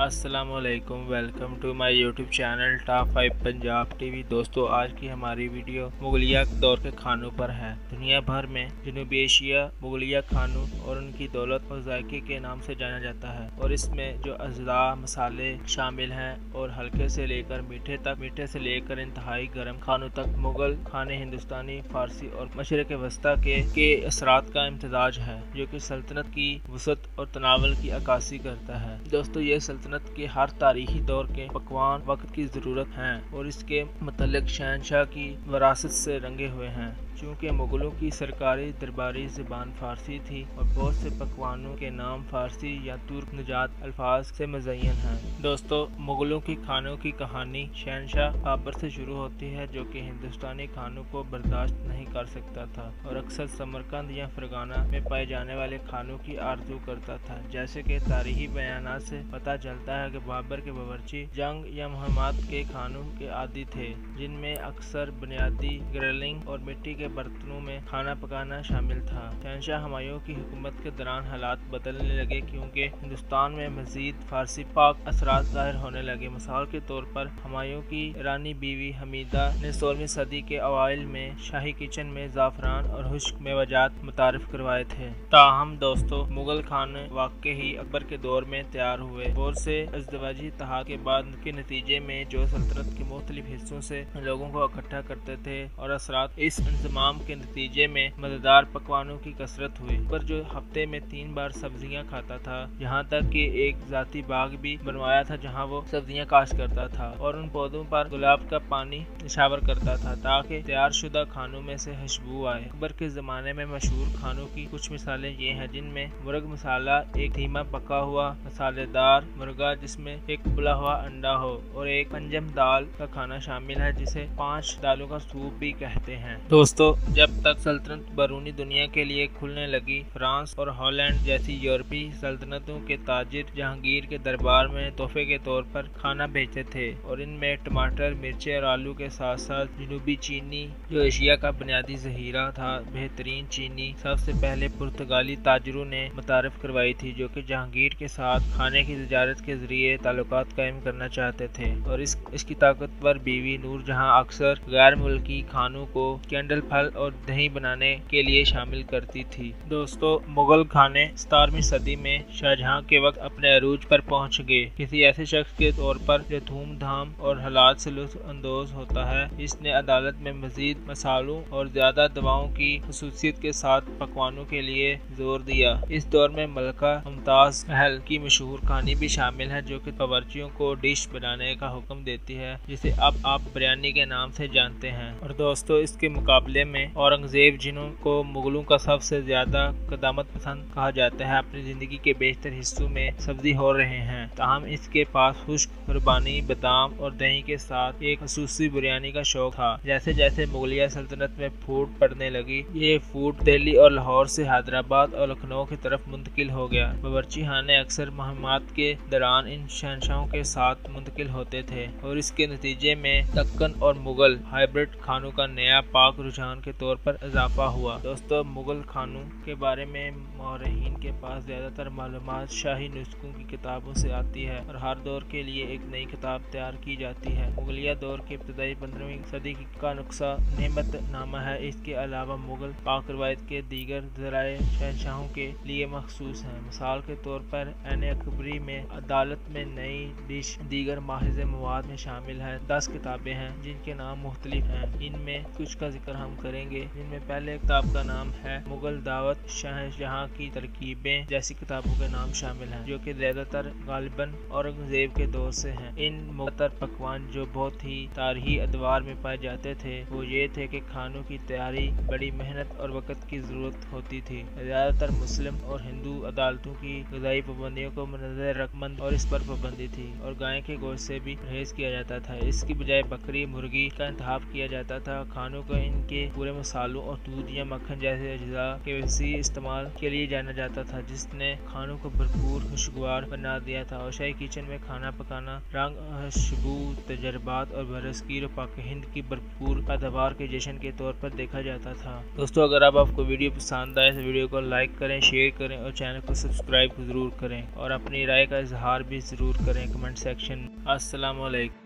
अस्सलाम वालेकुम, welcome to my YouTube channel top 5 Punjab TV. दोस्तों, आज की हमारी वीडियो मुगलिया दौर के खानों पर है। दुनिया भर में जनूबी एशिया मुगलिया खानों और उनकी दौलत और जायके के नाम से जाना जाता है, और इसमें जो अज़दा मसाले शामिल हैं और हल्के से लेकर मीठे से लेकर इंतहाई गर्म खानों तक मुगल खाने हिंदुस्तानी, फारसी और मशरिक़ वस्ता के असरात का इम्तजाज है, जो कि सल्तनत की वसअत और तनावल की अक्कासी करता है। दोस्तों, ये सल्तनत के हर तारीखी दौर के पकवान वक्त की ज़रूरत हैं और इसके मतलब शहनशाह की विरासत से रंगे हुए हैं। चूँकि मुगलों की सरकारी दरबारी ज़बान फ़ारसी थी और बहुत से पकवानों के नाम फ़ारसी या तुर्क निजात अल्फाज से मुज़य्यन हैं। दोस्तों, मुगलों की खानों की कहानी शहनशाह बाबर से शुरू होती है, जो कि हिंदुस्तानी खानों को बर्दाश्त नहीं कर सकता था और अक्सर समरकंद या फरगाना में पाए जाने वाले खानों की आरज़ू करता था। जैसे कि तारीखी बयानात से पता चलता है कि बाबर के बावर्ची जंग या मुहम्मद के खानों के आदी थे, जिनमें अक्सर बुनियादी ग्रिलिंग और मिट्टी के बर्तनों में खाना पकाना शामिल था। शहनशाह हुमायूं की हुकूमत के दौरान हालात बदलने लगे, क्योंकि हिंदुस्तान में मजीद फारसी पाक असरात ज़ाहिर होने लगे। मिसाल के तौर पर हुमायूं की ईरानी बीवी हमीदा ने 16वीं सदी के अवाइल में शाही किचन में ज़ाफ़रान और खुश्क मेवाजात मुतारिफ करवाए थे। ताहम दोस्तों, मुगल खाने वाकई ही अकबर के दौर में तैयार हुए। बहुत से अज़दवाजी इत्तेहाद के बाद के नतीजे में जो सल्तनत के मुख्तलिफ हिस्सों से लोगों को इकट्ठा करते थे और असरात इस इंतज़ाम के नतीजे में मज़ेदार पकवानों की कसरत हुई। पर जो हफ्ते में 3 बार सब्जियां खाता था, यहाँ तक कि एक ज़ाती बाग भी बनवाया था जहाँ वो सब्जियां काश्त करता था और उन पौधों पर गुलाब का पानी निशावर करता था ताकि तैयार शुदा खानों में से खुशबू आए। अकबर के ज़माने में मशहूर खानों की कुछ मिसालें ये हैं, जिनमें मुर्ग मसाला, एक धीमा पका हुआ मसालेदार मुर्गा जिसमें एक उबला हुआ अंडा हो, और एक पंजम दाल का खाना शामिल है जिसे 5 दालों का सूप भी कहते हैं। दोस्तों, जब तक सल्तनत बैरूनी दुनिया के लिए खुलने लगी, फ्रांस और हॉलैंड जैसी यूरोपीय सल्तनतों के ताजिर जहांगीर के दरबार में तोहफे के तौर पर खाना भेजते थे, और इनमें टमाटर, मिर्चें और आलू के साथ साथ जनूबी चीनी, जो एशिया का बुनियादी ज़हीरा था, बेहतरीन चीनी सबसे पहले पुर्तगाली ताजरों ने मुतारिफ करवाई थी, जो कि जहांगीर के साथ खाने की तिजारत के जरिए ताल्लुकात कायम करना चाहते थे। और इसकी ताकतवर बीवी नूरजहां अक्सर गैर मुल्की खानों को कैंडल फल और दही बनाने के लिए शामिल करती थी। दोस्तों, मुगल खाने 17वीं सदी में शाहजहां के वक्त अपने अरूज पर पहुंच गए। किसी ऐसे शख्स के तौर पर जो धूम-धाम और हालात से लुत्फ अंदोज होता है, इसने अदालत में मजीद मसालों और ज्यादा दवाओं की खसूसियत के साथ पकवानों के लिए जोर दिया। इस दौर में मलका मुमताज महल की मशहूर कहानी भी शामिल है, जो कि बावर्चियों को डिश बनाने का हुक्म देती है, जिसे अब आप बिरयानी के नाम से जानते हैं। और दोस्तों, इसके मुकाबले में औरंगजेब, जिन्हों को मुगलों का सबसे ज्यादा कदामत पसंद कहा जाता है, अपनी जिंदगी के बेशतर हिस्सों में सब्जी हो रहे हैं। ताहम इसके पास खुश्क कुर्बानी, बादाम और दही के साथ एक खसूसी बिरयानी का शौक था। जैसे जैसे मुगलिया सल्तनत में फूट पड़ने लगी, ये फूट दिल्ली और लाहौर से हैदराबाद और लखनऊ की तरफ मुंतकिल हो गया। बावर्ची खाने अक्सर मुहम्मद के दौरान इन शहंशाहों के साथ मुंतकिल होते थे, और इसके नतीजे में दक्कन और मुगल हाइब्रिड खानों का नया पाक रुझान के तौर पर इजाफा हुआ। दोस्तों, मुगल खानों के बारे में मौरखीन के पास ज्यादातर मालूमात शाही नुस्खों की किताबों से आती है, और हर दौर के लिए एक नई किताब तैयार की जाती है। मुगलिया दौर के इब्तदाई 15वीं सदी का नुस्खा नेमत नामा है। इसके अलावा मुगल पाक रवायत के दीगर ज़राए शहंशाहों के लिए मखसूस हैं। मिसाल के तौर पर ऐन अकबरी में अदालत में नई डिश दीगर माहिज़ मवाद में शामिल है। 10 किताबें हैं जिनके नाम मुख्तलिफ हैं। इनमें कुछ का जिक्र हम करेंगे, जिनमें पहले किताब का नाम है मुगल दावत, शहंशाह की तरकीबें जैसी किताबों के नाम शामिल हैं, जो कि ज्यादातर गालिबन औरंगजेब के दौर से हैं। इन मुख्तर पकवान जो बहुत ही तारीखी अदवार में पाए जाते थे, वो ये थे कि खानों की तैयारी बड़ी मेहनत और वक़्त की जरूरत होती थी। ज्यादातर मुस्लिम और हिंदू अदालतों की ग़िज़ाई पाबंदियों को मनज़र रखमंद और इस पर पाबंदी थी, और गाय के गोश्त से भी परहेज किया जाता था। इसकी बजाय बकरी, मुर्गी का इंतखाब किया जाता था। खानों को इनके पूरे मसालों और दूध या मक्खन जैसे अज्जा के वसी इस्तेमाल के लिए जाना जाता था, जिसने खानों को भरपूर खुशगवार बना दिया था। और शाही किचन में खाना पकाना रंग, खुशबू, तजर्बात और बरस की पाक हिंद की भरपूर पैदावार के जश्न के तौर पर देखा जाता था। दोस्तों, अगर आपको वीडियो पसंद आए तो वीडियो को लाइक करें, शेयर करें और चैनल को सब्सक्राइब जरूर करें, और अपनी राय का इजहार शुमार भी ज़रूर करें कमेंट सेक्शन। अस्सलाम वालेकुम।